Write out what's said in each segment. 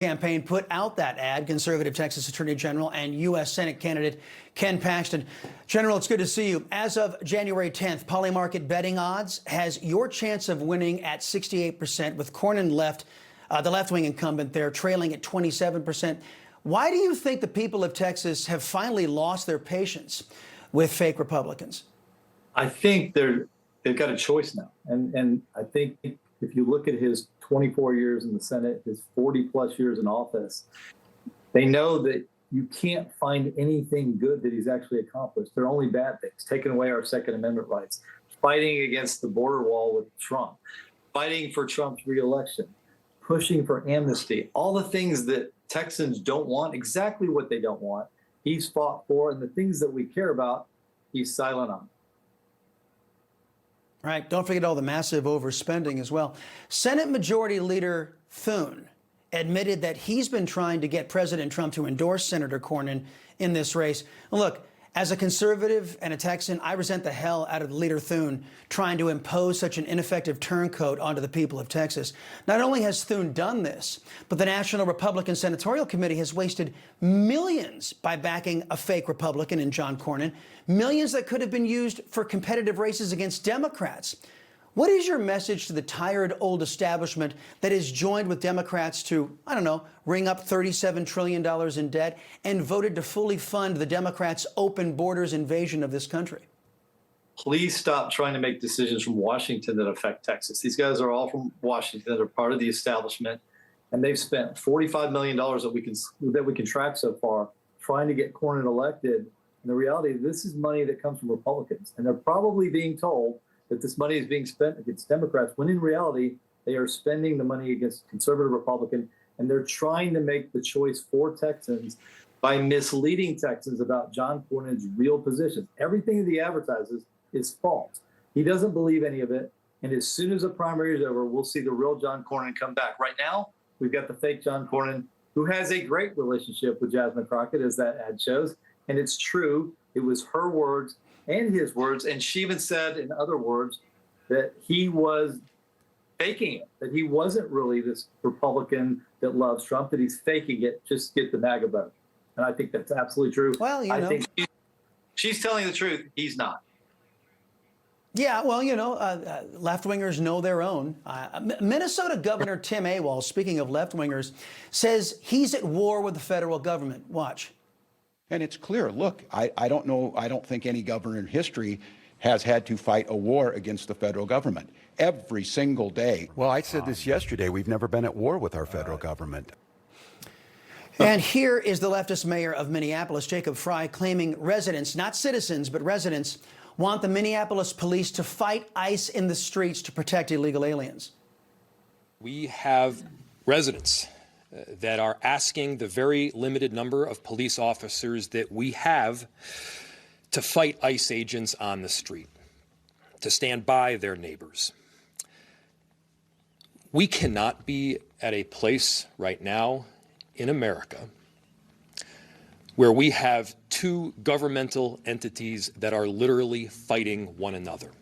campaign put out that ad, conservative Texas Attorney General and U.S. Senate candidate Ken Paxton. General, it's good to see you. As of January 10th, Polymarket betting odds has your chance of winning at 68%, with Cornyn the left-wing incumbent there, trailing at 27%. Why do you think the people of Texas have finally lost their patience with fake Republicans? I think they've got a choice now. And I think if you look at his 24 years in the Senate, his 40-plus years in office, they know that you can't find anything good that he's actually accomplished. They're only bad things: taking away our Second Amendment rights, fighting against the border wall with Trump, fighting for Trump's reelection, pushing for amnesty, all the things that Texans don't want, exactly what they don't want, he's fought for, and the things that we care about, he's silent on. Right. Don't forget all the massive overspending as well. Senate Majority Leader Thune admitted that he's been trying to get President Trump to endorse Senator Cornyn in this race. Look, as a conservative and a Texan, I resent the hell out of Leader Thune trying to impose such an ineffective turncoat onto the people of Texas. Not only has Thune done this, but the National Republican Senatorial Committee has wasted millions by backing a fake Republican in John Cornyn, millions that could have been used for competitive races against Democrats. What is your message to the tired old establishment that has joined with Democrats to, I don't know, ring up $37 trillion in debt and voted to fully fund the Democrats' open borders invasion of this country? Please stop trying to make decisions from Washington that affect Texas. These guys are all from Washington. They're part of the establishment, and they've spent $45 million that we can track so far trying to get Cornyn elected. And the reality, this is money that comes from Republicans, and they're probably being told that this money is being spent against Democrats, when in reality, they are spending the money against conservative Republican, and they're trying to make the choice for Texans by misleading Texans about John Cornyn's real positions. Everything that he advertises is false. He doesn't believe any of it, and as soon as the primary is over, we'll see the real John Cornyn come back. Right now, we've got the fake John Cornyn, who has a great relationship with Jasmine Crockett, as that ad shows, and it's true. It was her words and his words, and she even said in other words that he was faking it, that he wasn't really this Republican that loves Trump, that he's faking it just to get the MAGA vote. And I think that's absolutely true. Well, I think she's telling the truth. He's not. Yeah, well, left-wingers know their own. Minnesota Governor Tim Awol, speaking of left-wingers, says he's at war with the federal government. Watch. And it's clear, look, I don't think any governor in history has had to fight a war against the federal government every single day. Well, I said this yesterday. We've never been at war with our federal government. And here is the leftist mayor of Minneapolis, Jacob Frey, claiming residents, not citizens, but residents, want the Minneapolis police to fight ICE in the streets to protect illegal aliens. We have residents that are asking the very limited number of police officers that we have to fight ICE agents on the street, to stand by their neighbors. We cannot be at a place right now in America where we have two governmental entities that are literally fighting one another.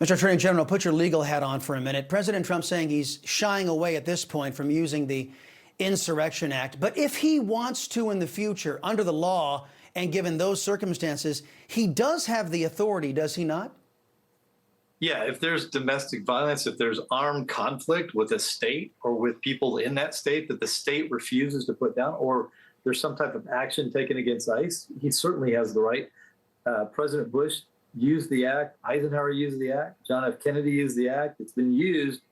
Mr. Attorney General, put your legal hat on for a minute. President Trump saying he's shying away at this point from using the Insurrection Act. But if he wants to in the future, under the law and given those circumstances, he does have the authority, does he not? Yeah, if there's domestic violence, if there's armed conflict with a state or with people in that state that the state refuses to put down, or there's some type of action taken against ICE, he certainly has the right. President Bush used the act. Eisenhower used the act. John F. Kennedy used the act. It's been used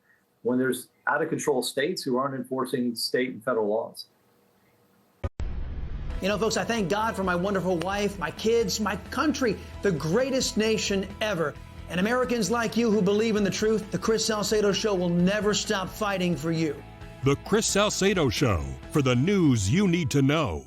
when there's out-of-control states who aren't enforcing state and federal laws. You know, folks, I thank God for my wonderful wife, my kids, my country, the greatest nation ever. And Americans like you who believe in the truth, the Chris Salcedo Show will never stop fighting for you. The Chris Salcedo Show, for the news you need to know.